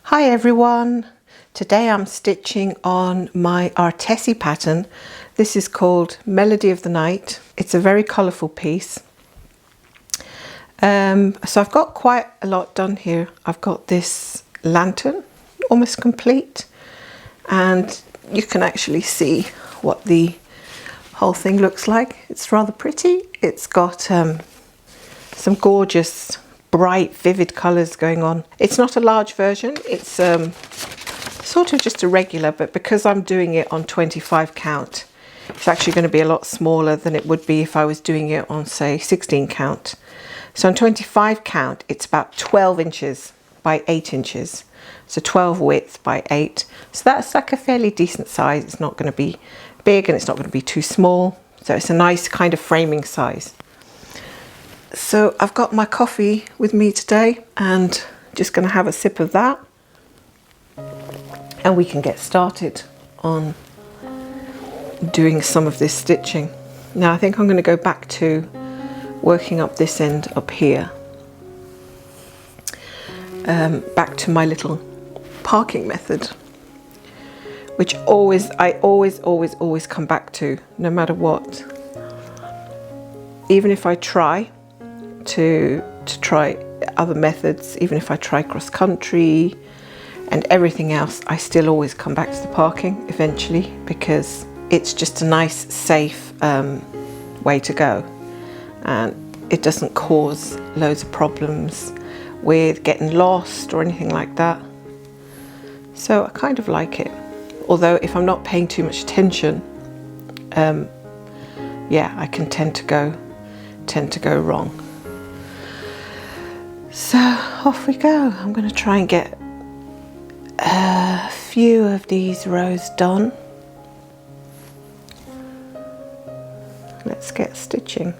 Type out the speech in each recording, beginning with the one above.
Hi everyone, today I'm stitching on my Artecy pattern. This is called Melody of the Night. It's a very colourful piece. So I've got quite a lot done here. I've got this lantern almost complete, and you can actually see what the whole thing looks like. It's rather pretty. It's got some gorgeous bright vivid colours going on. It's not a large version, it's sort of just a regular, but because I'm doing it on 25 count, it's actually going to be a lot smaller than it would be if I was doing it on, say, 16 count. So on 25 count, it's about 12 inches by 8 inches. So 12 width by 8. So that's like a fairly decent size. It's not going to be big and it's not going to be too small. So it's a nice kind of framing size. So I've got my coffee with me today and just going to have a sip of that, and we can get started on doing some of this stitching. Now I think I'm going to go back to working up this end up here, back to my little parking method, which I always come back to, no matter what. Even if I try to try other methods, even if I try cross country and everything else, I still always come back to the parking eventually, because it's just a nice, safe way to go, and it doesn't cause loads of problems with getting lost or anything like that. So I kind of like it, although if I'm not paying too much attention, yeah, I can tend to go wrong. So off we go. I'm going to try and get a few of these rows done. Let's get stitching.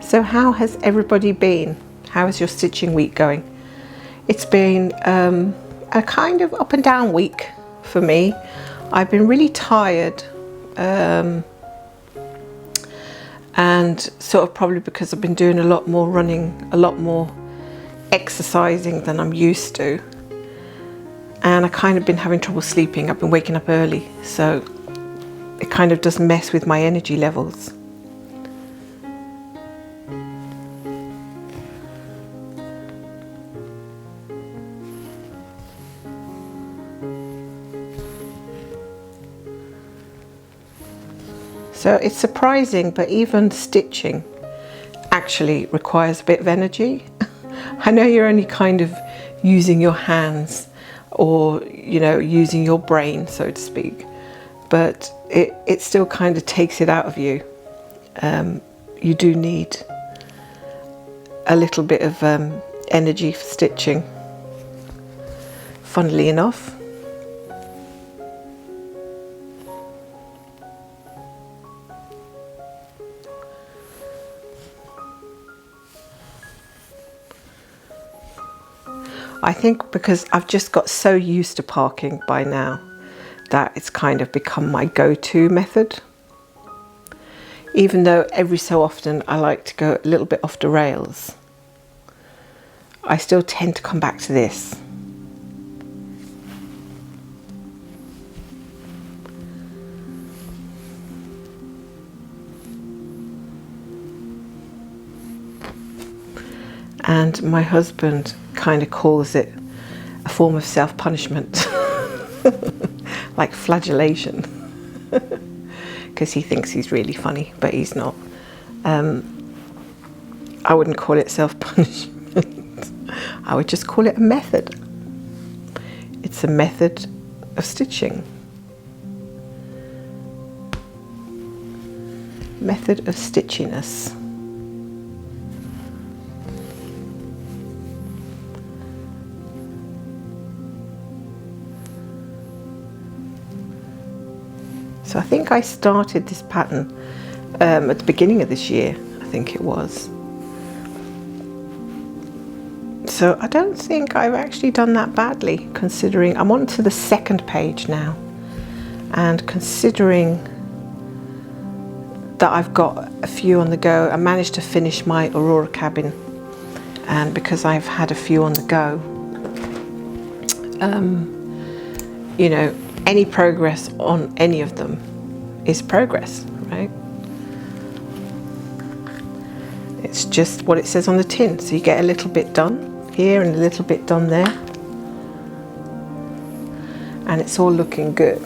So how has everybody been? How is your stitching week going? It's been a kind of up and down week for me. I've been really tired, and sort of probably because I've been doing a lot more running, a lot more exercising than I'm used to, and I kind of been having trouble sleeping. I've been waking up early, so it kind of does mess with my energy levels. So it's surprising, but even stitching actually requires a bit of energy. I know you're only kind of using your hands, or, you know, using your brain, so to speak, but it still kind of takes it out of you. You do need a little bit of energy for stitching, funnily enough. I think because I've just got so used to parking by now that it's kind of become my go-to method. Even though every so often I like to go a little bit off the rails, I still tend to come back to this. And my husband kind of calls it a form of self-punishment, like flagellation, because he thinks he's really funny, but he's not. I wouldn't call it self-punishment. I would just call it a method. It's a method of stitching. Method of stitchiness. So I think I started this pattern at the beginning of this year, I think it was. So I don't think I've actually done that badly, considering I'm on to the second page now, and considering that I've got a few on the go. I managed to finish my Aurora cabin, and because I've had a few on the go, you know, any progress on any of them is progress, right? It's just what it says on the tin. So you get a little bit done here and a little bit done there, and it's all looking good.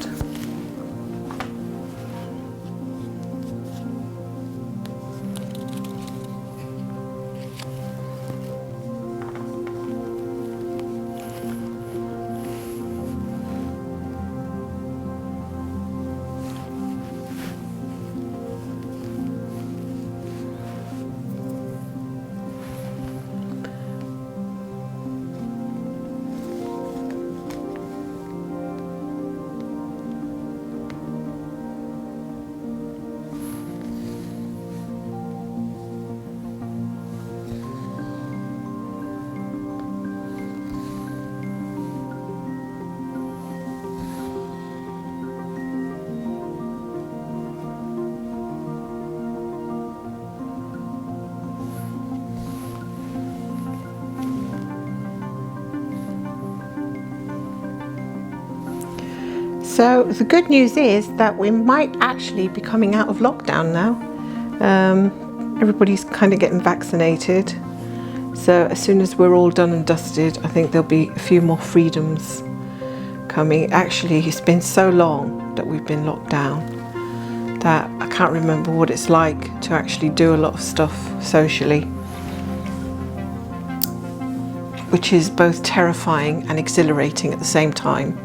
So the good news is that we might actually be coming out of lockdown now. Everybody's kind of getting vaccinated. So as soon as we're all done and dusted, I think there'll be a few more freedoms coming. Actually, it's been so long that we've been locked down that I can't remember what it's like to actually do a lot of stuff socially, which is both terrifying and exhilarating at the same time.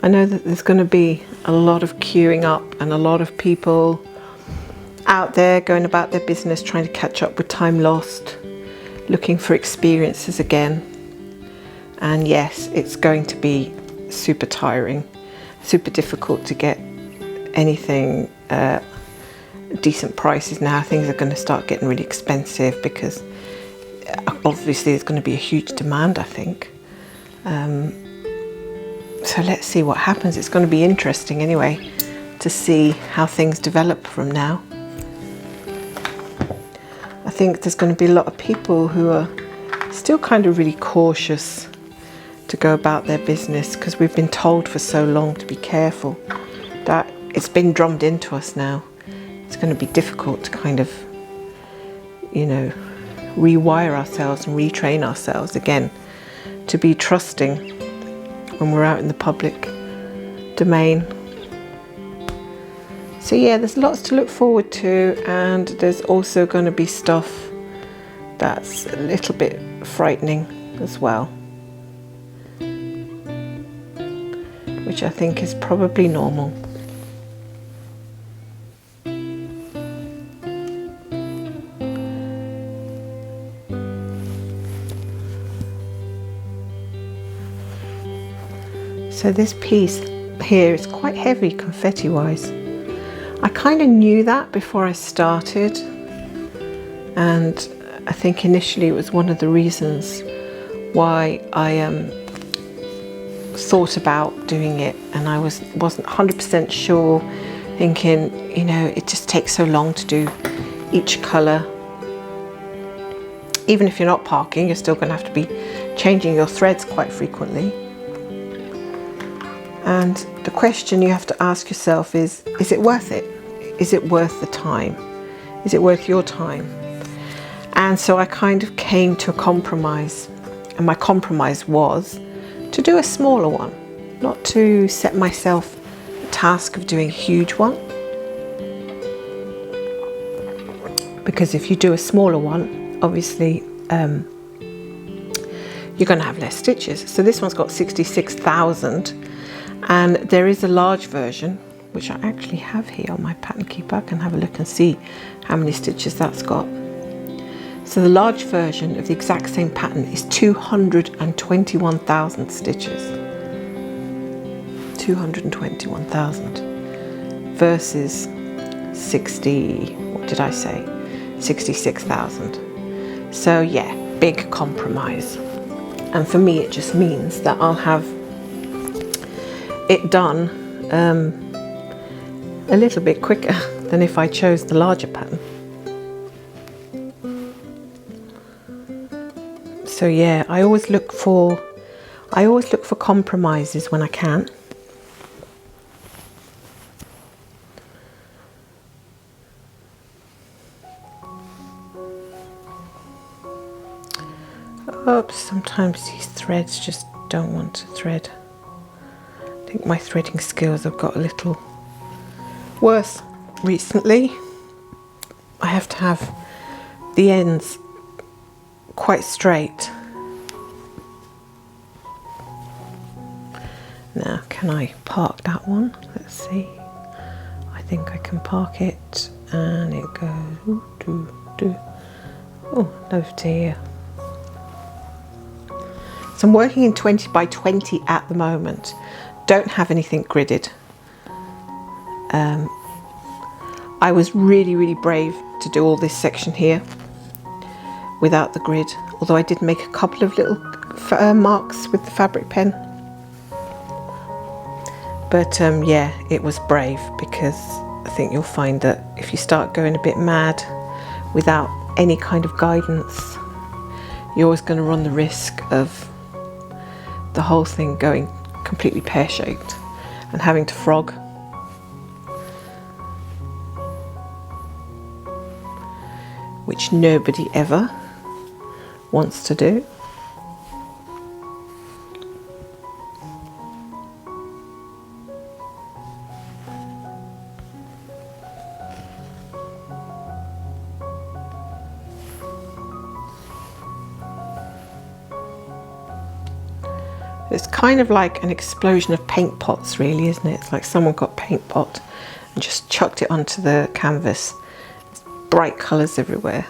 I know that there's going to be a lot of queuing up and a lot of people out there going about their business, trying to catch up with time lost, looking for experiences again. And yes, it's going to be super tiring, super difficult to get anything decent prices now. Things are going to start getting really expensive because obviously there's going to be a huge demand, I think. So let's see what happens. It's going to be interesting anyway to see how things develop from now. I think there's going to be a lot of people who are still kind of really cautious to go about their business because we've been told for so long to be careful that it's been drummed into us now. It's going to be difficult to kind of, you know, rewire ourselves and retrain ourselves again to be trusting when we're out in the public domain. So yeah, there's lots to look forward to, and there's also going to be stuff that's a little bit frightening as well, which I think is probably normal. So this piece here is quite heavy confetti wise. I kind of knew that before I started, and I think initially it was one of the reasons why I thought about doing it, and I wasn't 100% sure, thinking, you know, it just takes so long to do each colour. Even if you're not parking, you're still going to have to be changing your threads quite frequently. And the question you have to ask yourself is it worth it? Is it worth the time? Is it worth your time? And so I kind of came to a compromise. And my compromise was to do a smaller one, not to set myself the task of doing a huge one. Because if you do a smaller one, obviously you're going to have less stitches. So this one's got 66,000. And there is a large version, which I actually have here on my pattern keeper. I can have a look and see how many stitches that's got. So the large version of the exact same pattern is 221,000 stitches. 221,000 versus 66,000. So yeah, big compromise. And for me, it just means that I'll have it done a little bit quicker than if I chose the larger pattern. So yeah, I always look for compromises when I can. Oops, sometimes these threads just don't want to thread. I think my threading skills have got a little worse recently. I have to have the ends quite straight. Now, can I park that one? Let's see. I think I can park it, and it goes over to here. So I'm working in 20 by 20 at the moment. Don't have anything gridded. I was really brave to do all this section here without the grid, although I did make a couple of little marks with the fabric pen. But yeah, it was brave, because I think you'll find that if you start going a bit mad without any kind of guidance, you're always going to run the risk of the whole thing going completely pear-shaped and having to frog. Which nobody ever wants to do. It's kind of like an explosion of paint pots, really, isn't it? It's like someone got a paint pot and just chucked it onto the canvas. It's bright colours everywhere.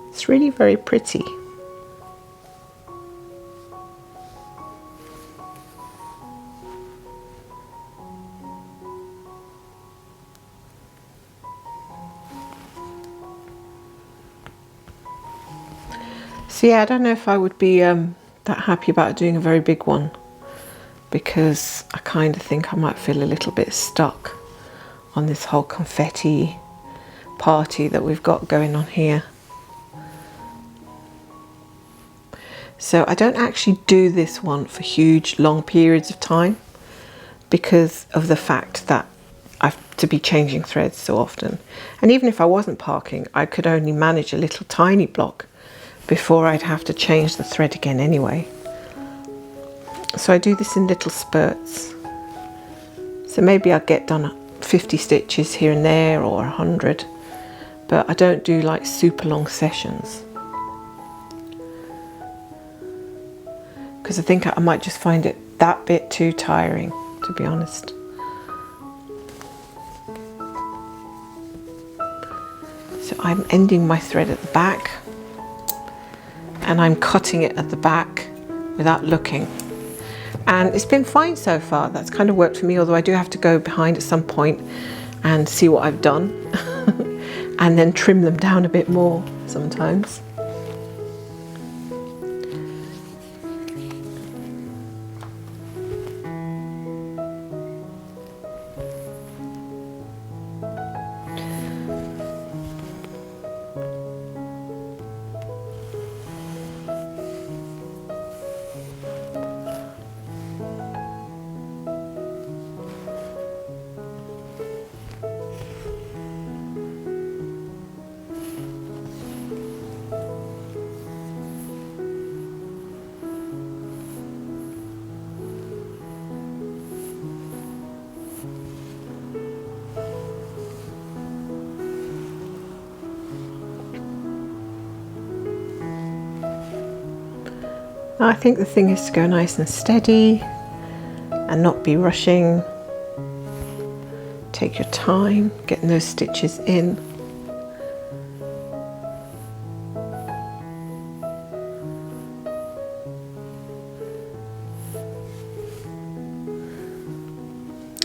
It's really very pretty. So yeah, I don't know if I would be that happy about doing a very big one, because I kind of think I might feel a little bit stuck on this whole confetti party that we've got going on here. So I don't actually do this one for huge long periods of time, because of the fact that I have to be changing threads so often. And even if I wasn't parking, I could only manage a little tiny block before I'd have to change the thread again anyway. So I do this in little spurts. So maybe I'll get done 50 stitches here and there, or 100, but I don't do like super long sessions, because I think I might just find it that bit too tiring, to be honest. So I'm ending my thread at the back, and I'm cutting it at the back without looking. And it's been fine so far. That's kind of worked for me, although I do have to go behind at some point and see what I've done and then trim them down a bit more sometimes. I think the thing is to go nice and steady and not be rushing. Take your time getting those stitches in.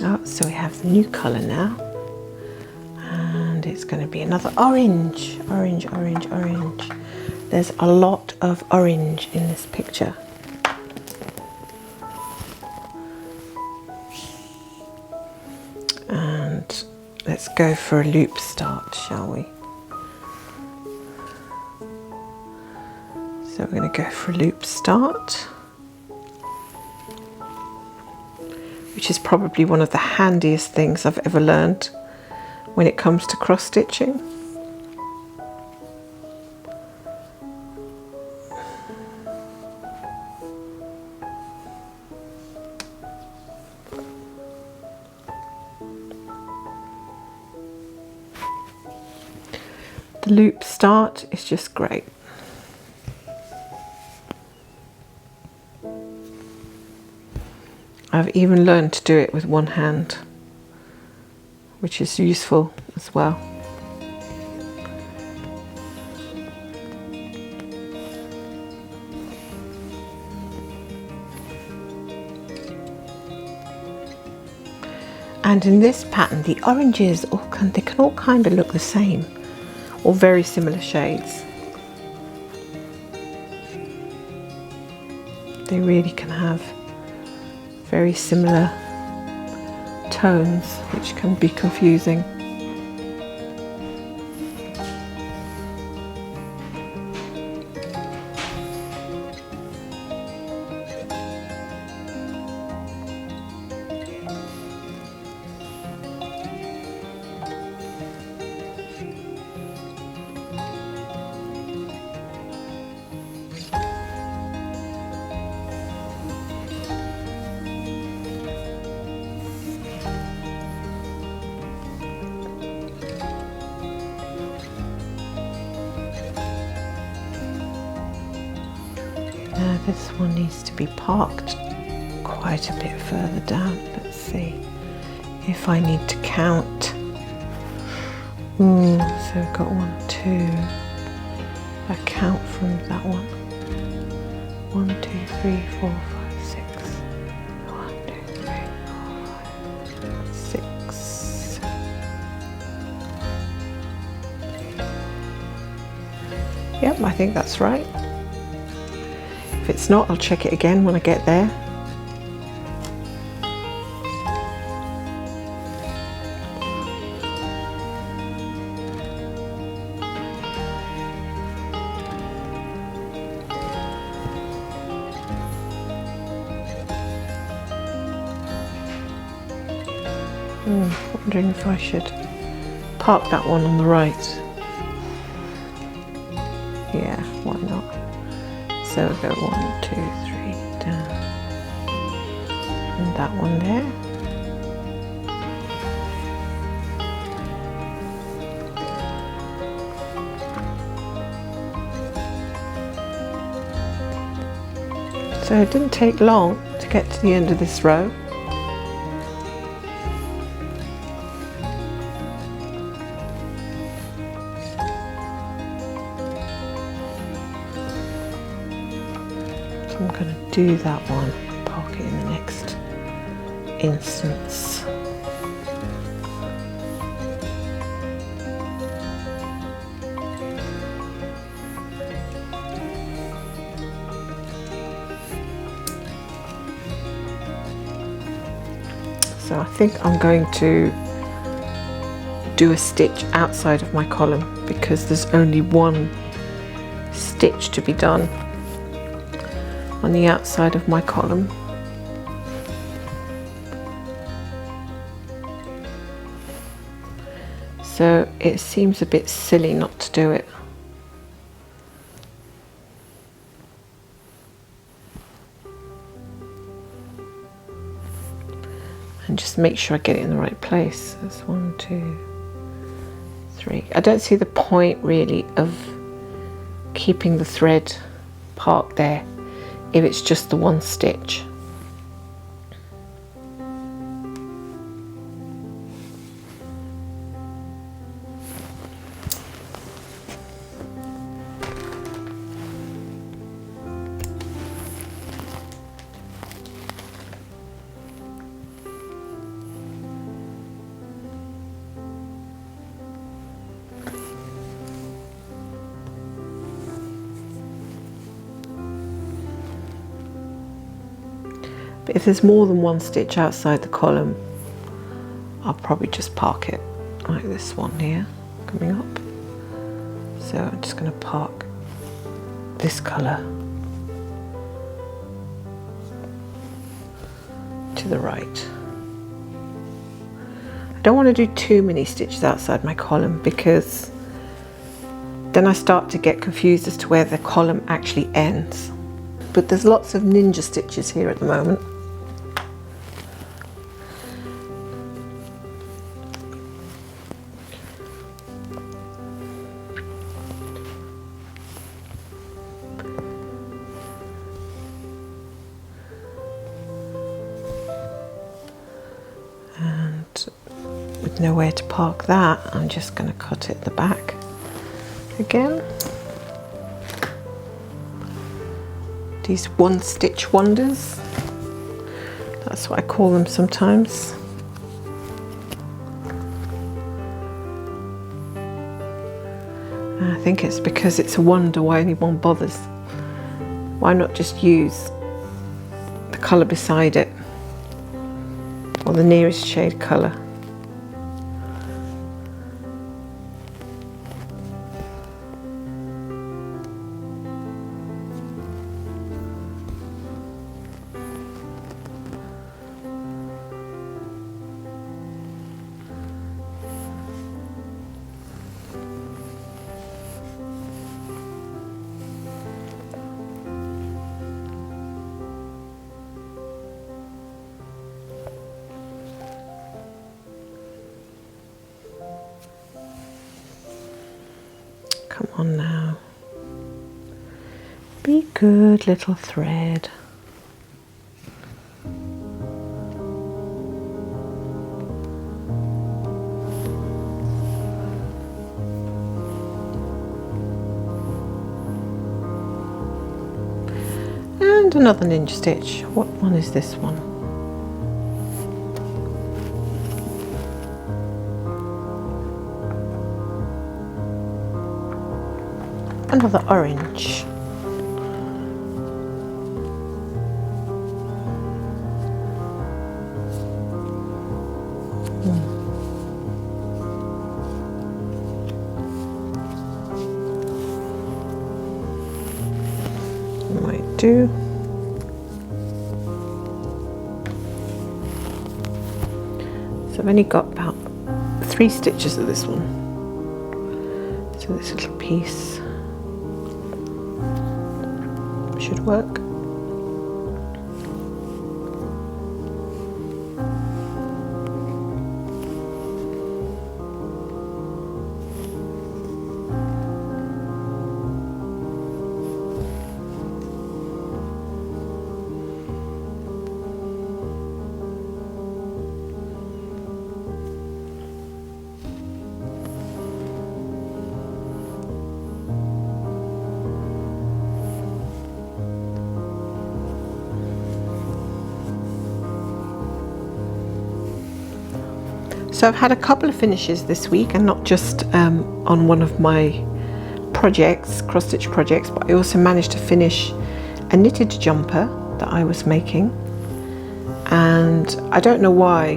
Oh, so we have the new colour now, and it's going to be another orange, orange, orange, orange. There's a lot of orange in this picture. And let's go for a loop start, shall we? So we're going to go for a loop start, which is probably one of the handiest things I've ever learned when it comes to cross stitching. The loop start is just great. I've even learned to do it with one hand, which is useful as well. And in this pattern, the oranges they can all kind of look the same, or very similar shades. They really can have very similar tones, which can be confusing. This one needs to be parked quite a bit further down. Let's see if I need to count. So we've got 1, 2. I count from that one. 1, 2, 3, 4, 5, 6. 1, 2, 3, 4, 5, 6. Yep, I think that's right. If it's not, I'll check it again when I get there. Wondering if I should park that one on the right. Yeah, why not? So we'll go 1, 2, 3 down, and that one there. So it didn't take long to get to the end of this row. So I'm going to do that one, park it in the next instance. So I think I'm going to do a stitch outside of my column because there's only one stitch to be done on the outside of my column. So it seems a bit silly not to do it. And just make sure I get it in the right place. That's 1, 2, 3. I don't see the point really of keeping the thread parked there if it's just the one stitch. But if there's more than one stitch outside the column, I'll probably just park it like this one here coming up. So I'm just going to park this colour to the right. I don't want to do too many stitches outside my column, because then I start to get confused as to where the column actually ends. But there's lots of ninja stitches here at the moment. And with nowhere to park that, I'm just going to cut it at the back again. These one stitch wonders, that's what I call them sometimes. And I think it's because it's a wonder why anyone bothers. Why not just use the colour beside it, or the nearest shade colour? Come on now. Be good, little thread. And another ninja stitch. What one is this one? Another orange. Might do. So I've only got about 3 stitches of this one. So this little piece should work. So I've had a couple of finishes this week, and not just on one of my projects, cross stitch projects, but I also managed to finish a knitted jumper that I was making. And I don't know why,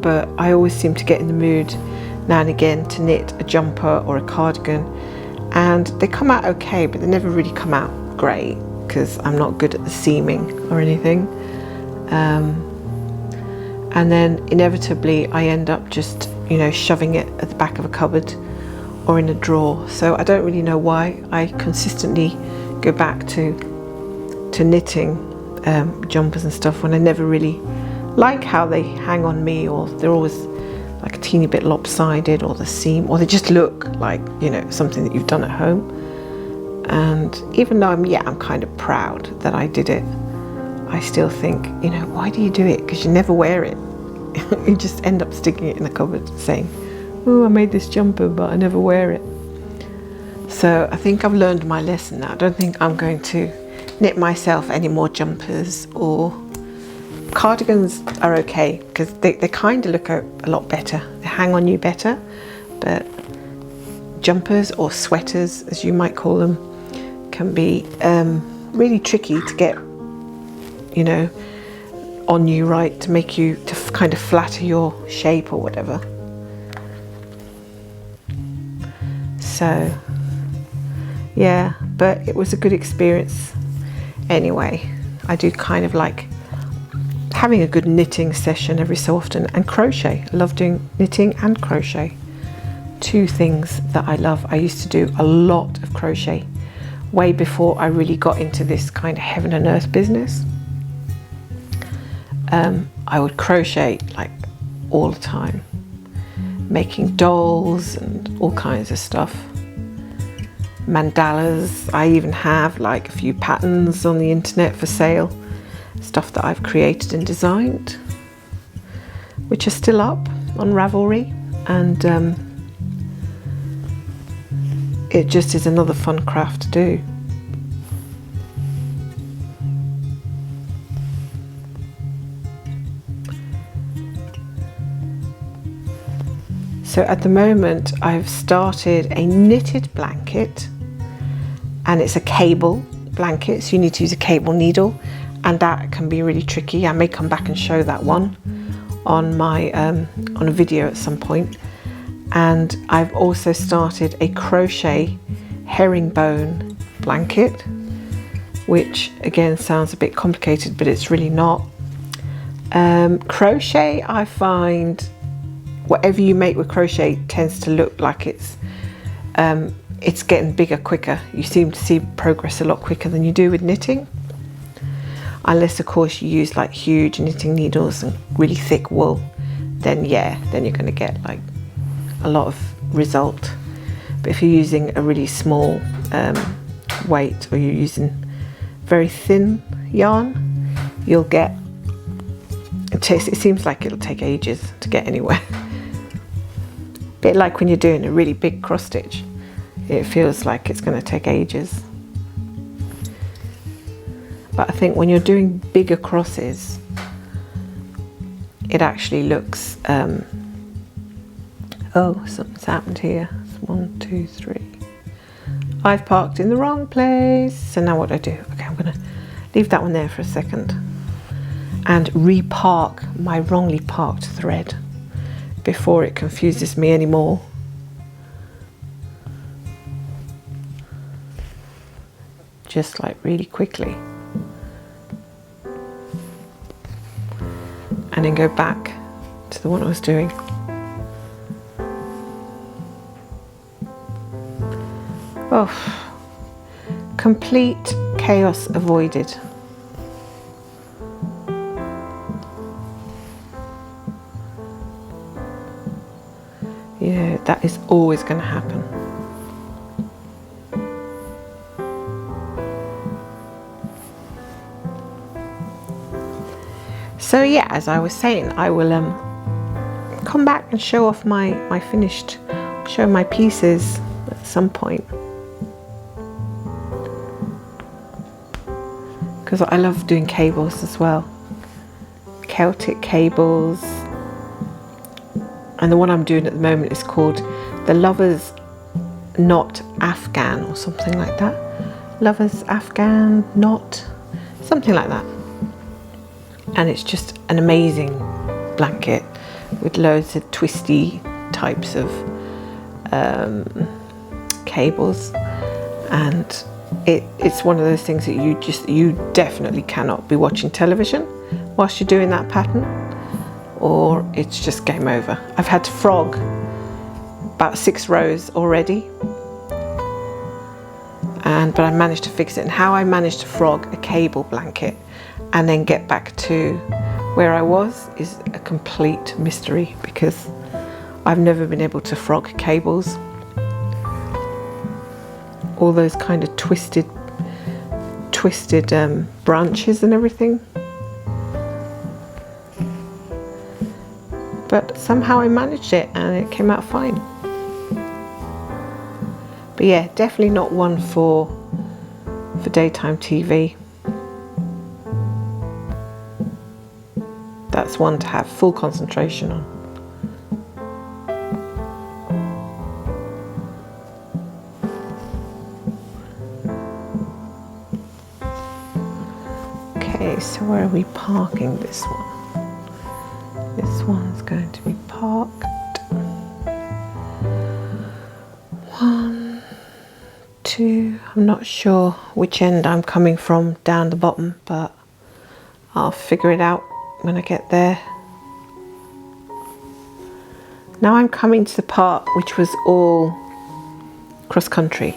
but I always seem to get in the mood now and again to knit a jumper or a cardigan, and they come out okay, but they never really come out great because I'm not good at the seaming or anything. And then inevitably I end up just, you know, shoving it at the back of a cupboard or in a drawer. So I don't really know why I consistently go back to knitting jumpers and stuff when I never really like how they hang on me, or they're always like a teeny bit lopsided, or the seam, or they just look like, you know, something that you've done at home. And even though I'm kind of proud that I did it, I still think, you know, why do you do it? Because you never wear it. You just end up sticking it in the cupboard saying, oh, I made this jumper, but I never wear it. So I think I've learned my lesson now. I don't think I'm going to knit myself any more jumpers. Or cardigans are okay because they kind of look a lot better. They hang on you better. But jumpers, or sweaters as you might call them, can be really tricky to get, you know, on you, right, to make you, to kind of flatter your shape or whatever. So yeah, but it was a good experience anyway. I do kind of like having a good knitting session every so often, and crochet. I love doing knitting and crochet. Two things that I love. I used to do a lot of crochet way before I really got into this kind of heaven and earth business. I would crochet like all the time, making dolls and all kinds of stuff. Mandalas. I even have like a few patterns on the internet for sale, stuff that I've created and designed, which are still up on Ravelry, and it just is another fun craft to do. So at the moment I've started a knitted blanket, and it's a cable blanket, so you need to use a cable needle, and that can be really tricky. I may come back and show that one on my on a video at some point. And I've also started a crochet herringbone blanket, which again sounds a bit complicated, but it's really not. Crochet, I find whatever you make with crochet tends to look like it's getting bigger quicker. You seem to see progress a lot quicker than you do with knitting, unless of course you use like huge knitting needles and really thick wool. Then yeah, then you're going to get like a lot of result. But if you're using a really small weight, or you're using very thin yarn, you'll get it seems like it'll take ages to get anywhere. Bit like when you're doing a really big cross stitch, it feels like it's going to take ages. But I think when you're doing bigger crosses, it actually looks oh, something's happened here. 1, 2, 3. I've parked in the wrong place. So now what do I do? Okay, I'm going to leave that one there for a second and repark my wrongly parked thread before it confuses me anymore. Just like really quickly. And then go back to the one I was doing. Oh, complete chaos avoided. Yeah, that is always going to happen. So yeah, as I was saying, I will come back and show off my finished, show my pieces at some point, because I love doing cables as well, Celtic cables. And the one I'm doing at the moment is called the Lover's Knot Afghan or something like that. Lover's Afghan Knot, something like that. And it's just an amazing blanket with loads of twisty types of cables. And it's one of those things that you definitely cannot be watching television whilst you're doing that pattern, or it's just game over. I've had to frog about 6 rows already, but I managed to fix it. And how I managed to frog a cable blanket and then get back to where I was is a complete mystery, because I've never been able to frog cables. All those kind of twisted branches and everything. But somehow I managed it and it came out fine. But yeah, definitely not one for daytime TV. That's one to have full concentration on. Okay, so where are we parking this one? This one's going to be parked. 1, 2, I'm not sure which end I'm coming from down the bottom, but I'll figure it out when I get there. Now I'm coming to the part which was all cross country.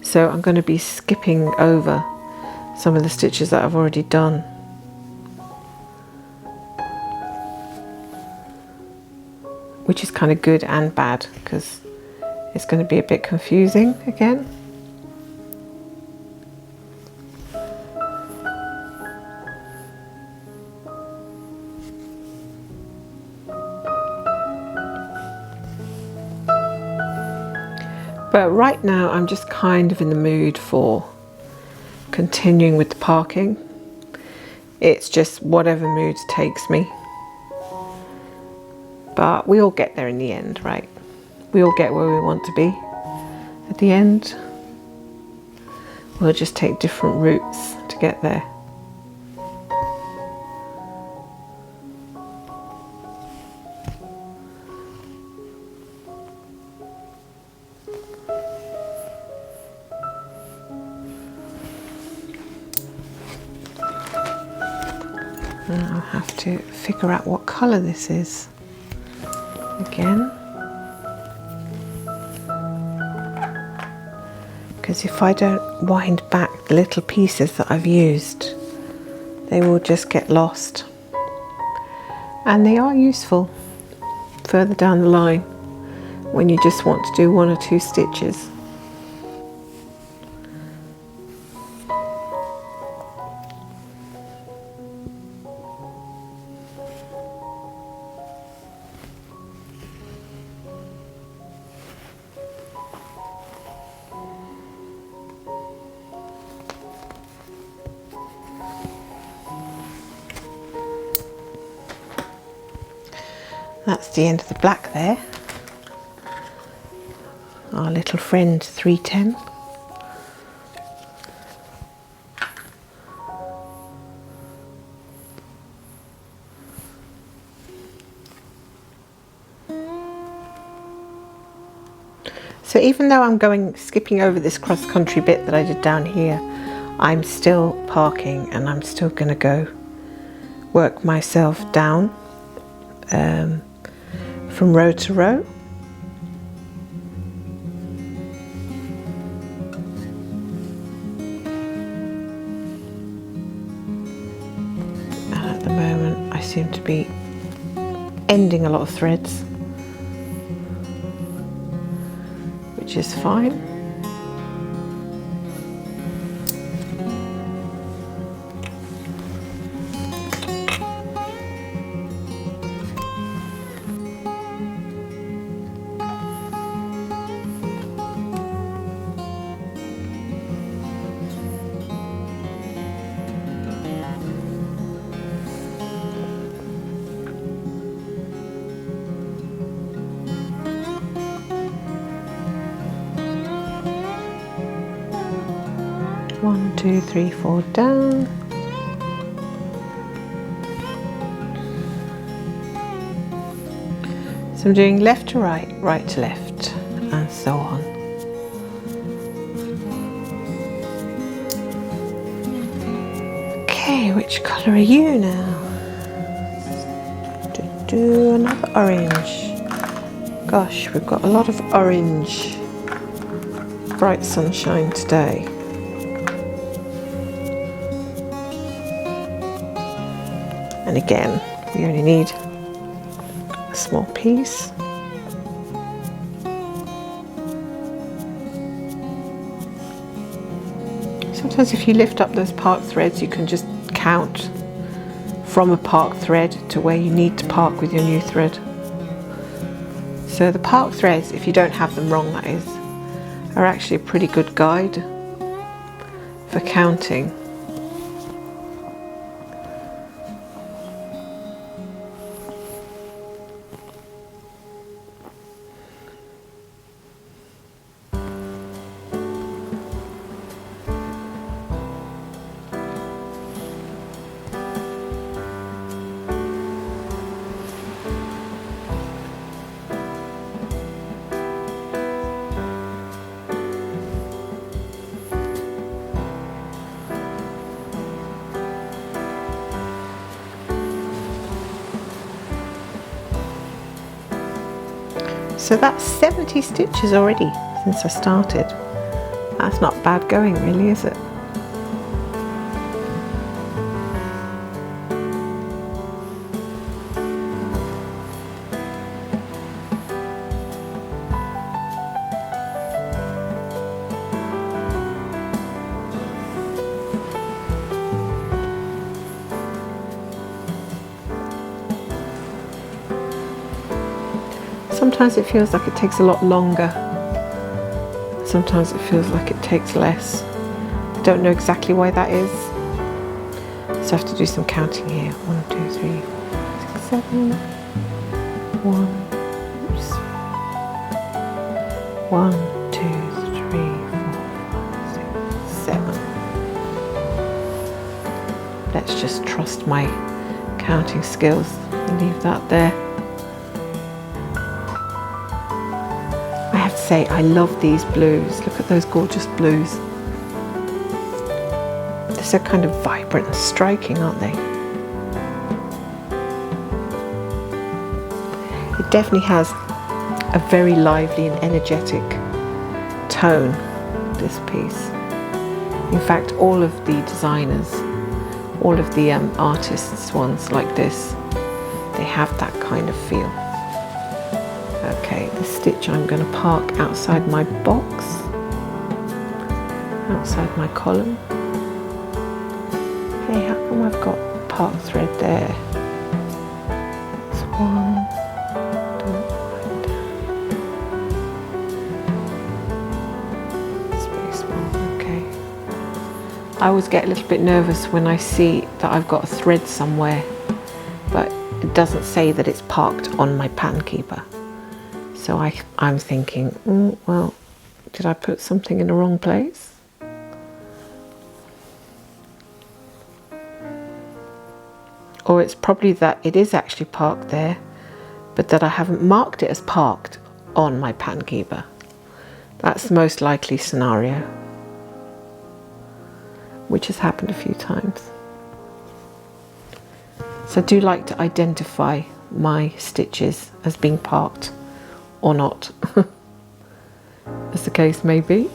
So I'm going to be skipping over some of the stitches that I've already done. Which is kind of good and bad because it's going to be a bit confusing again. But right now I'm just kind of in the mood for continuing with the parking. It's just whatever mood takes me. But we all get there in the end, right? We all get where we want to be at the end. We'll just take different routes to get there. I'll have to figure out what colour this is again, because if I don't wind back the little pieces that I've used, they will just get lost, and they are useful further down the line when you just want to do 1 or 2 stitches. That's the end of the black there. Our little friend 310. So even though I'm skipping over this cross-country bit that I did down here, I'm still parking and I'm still going to go work myself down from row to row. And at the moment I seem to be ending a lot of threads, which is fine. One, 2, 3, 4 down. So I'm doing left to right, right to left, and so on. Okay, which colour are you now? Do another orange. Gosh, we've got a lot of orange. Bright sunshine today. And again, we only need a small piece. Sometimes if you lift up those park threads, you can just count from a park thread to where you need to park with your new thread. So the park threads, if you don't have them wrong that is, are actually a pretty good guide for counting. So that's 70 stitches already since I started. That's not bad going really, is it? Sometimes it feels like it takes a lot longer. Sometimes it feels like it takes less. I don't know exactly why that is. So I have to do some counting here. 1, 2, 3, 4, 5, 6, 7. 1, 2, 3, 4, 5, 6, 7. Let's just trust my counting skills and leave that there. Say I love these blues. Look at those gorgeous blues. They're so kind of vibrant and striking, aren't they? It definitely has a very lively and energetic tone, this piece. In fact, all of the designers, all of the artists ones like this, they have that kind of feel. Okay, the stitch I'm going to park outside my box, outside my column. Hey, how come I've got part thread there? It's 1, don't write down. Space 1, okay. I always get a little bit nervous when I see that I've got a thread somewhere, but it doesn't say that it's parked on my pattern keeper. So I'm thinking, well, did I put something in the wrong place? Or it's probably that it is actually parked there, but that I haven't marked it as parked on my pattern keeper. That's the most likely scenario, which has happened a few times. So I do like to identify my stitches as being parked or not, as the case may be.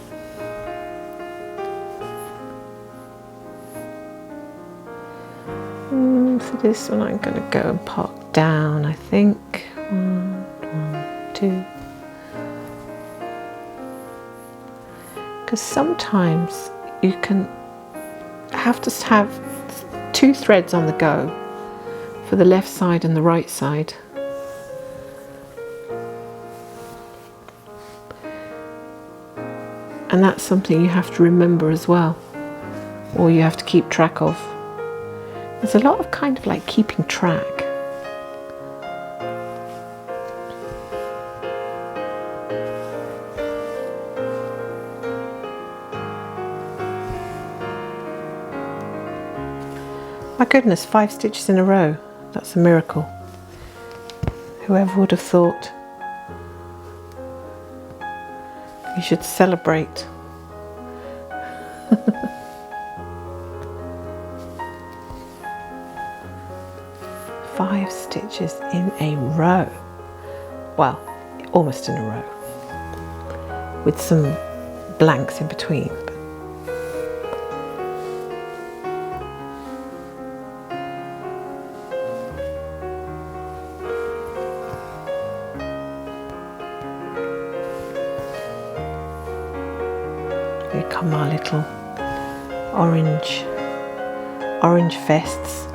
For this one I'm going to go and park down, I think. 1, 2. Because sometimes you can have to have 2 threads on the go for the left side and the right side. And that's something you have to remember as well, or you have to keep track of. There's a lot of kind of like keeping track. My goodness, 5 stitches in a row. That's a miracle. Whoever would have thought? You should celebrate. Five stitches in a row. Well, almost in a row. With some blanks in between. Here come our little orange vests.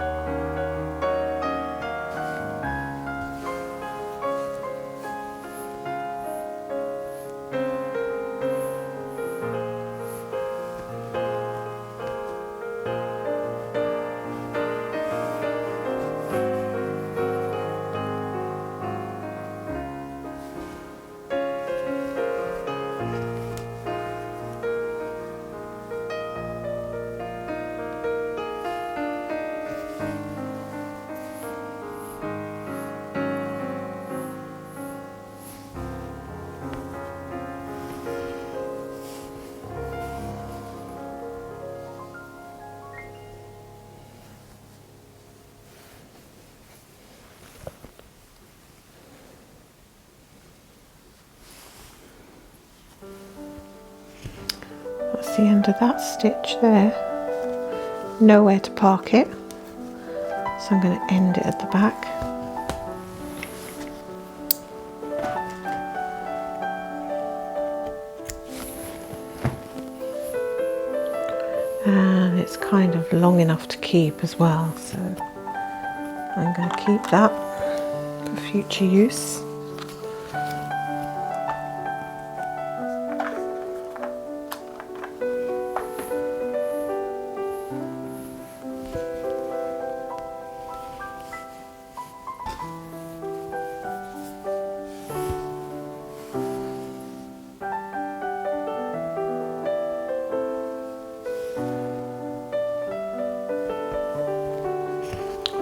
that's the end of that stitch there. Nowhere to park it, so I'm going to end it at the back. And it's kind of long enough to keep as well, so I'm going to keep that for future use.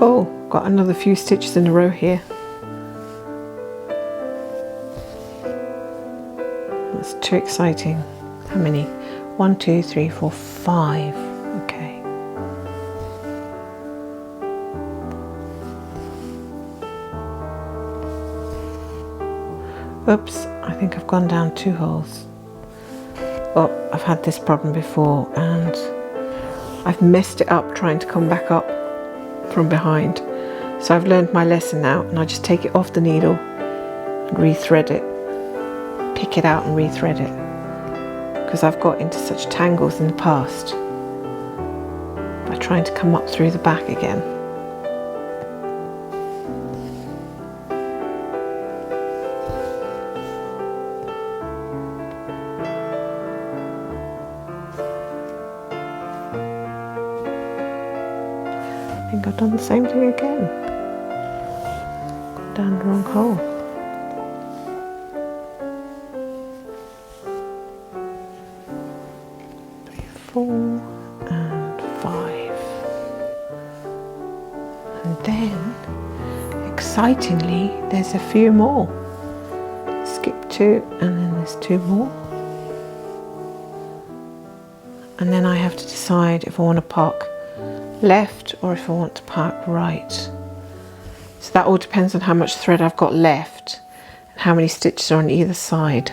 Oh, got another few stitches in a row here. That's too exciting. How many? 1, 2, 3, 4, 5. Okay. Oops, I think I've gone down 2 holes. Oh, I've had this problem before and I've messed it up trying to come back up from behind. So I've learned my lesson now, and I just take it off the needle and rethread it. Pick it out and rethread it, because I've got into such tangles in the past by trying to come up through the back again. I think I've done the same thing again. Gone down the wrong hole. 3, 4 and 5. And then, excitingly, there's a few more. Skip 2 and then there's 2 more. And then I have to decide if I want to park left or if I want to park right. So that all depends on how much thread I've got left and how many stitches are on either side.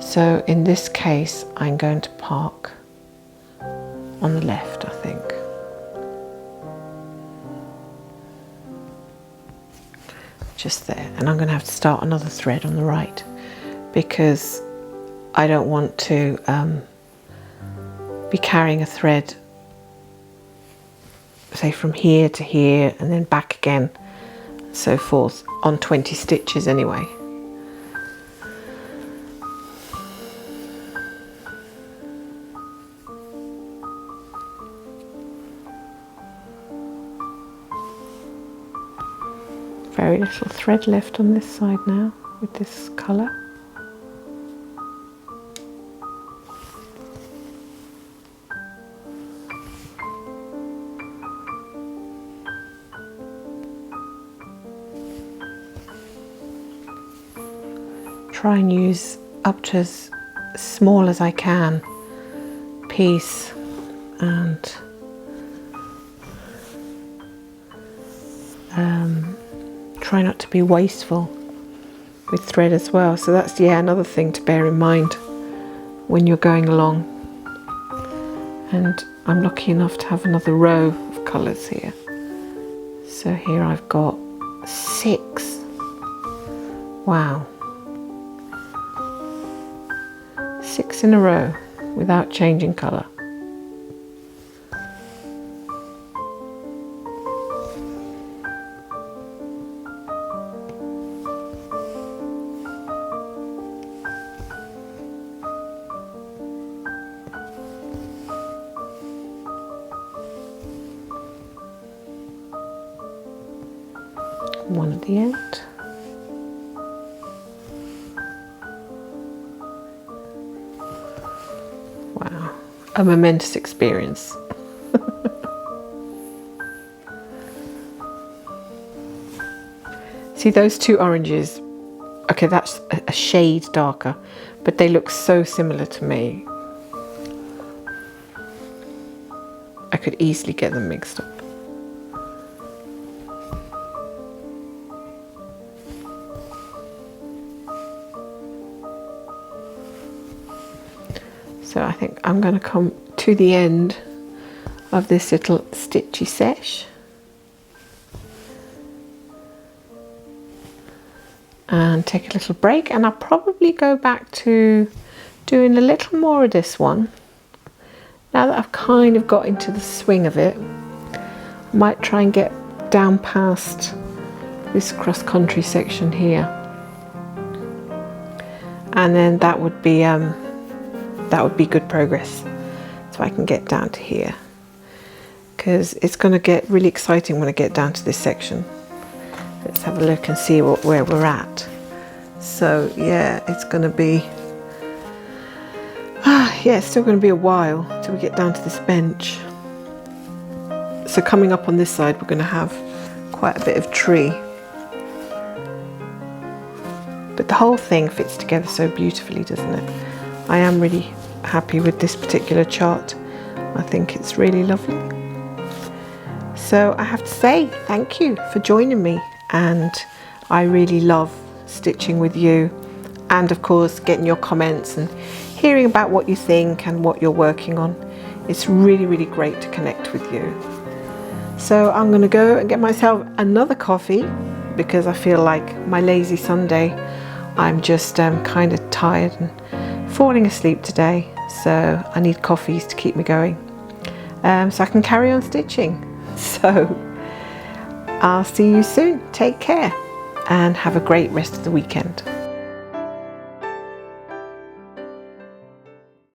So in this case I'm going to park on the left, I think. Just there. And I'm going to have to start another thread on the right, because I don't want to be carrying a thread, say from here to here and then back again, so forth, on 20 stitches anyway. Very little thread left on this side now with this colour. Try and use up to as small as I can piece, and try not to be wasteful with thread as well. So that's, yeah, another thing to bear in mind when you're going along. And I'm lucky enough to have another row of colours here. So here I've got 6. Wow. 6 in a row without changing colour. One at the end. Wow, a momentous experience. See those 2 oranges? Okay, that's a shade darker, but they look so similar to me. I could easily get them mixed up. So I think I'm going to come to the end of this little stitchy sesh. And take a little break, and I'll probably go back to doing a little more of this one. Now that I've kind of got into the swing of it, I might try and get down past this cross-country section here. And then that would be good progress. So I can get down to here, because it's going to get really exciting when I get down to this section. Let's have a look and see where we're at. So yeah, it's going to be, yeah, it's still going to be a while till we get down to this bench. So coming up on this side, we're going to have quite a bit of tree. But the whole thing fits together so beautifully, doesn't it? I am really happy with this particular chart. I think it's really lovely. So I have to say thank you for joining me, and I really love stitching with you, and of course getting your comments and hearing about what you think and what you're working on. It's really, really great to connect with you. So I'm going to go and get myself another coffee, because I feel like my lazy Sunday, I'm just kind of tired and falling asleep today, so I need coffees to keep me going, so I can carry on stitching. So I'll see you soon. Take care and have a great rest of the weekend.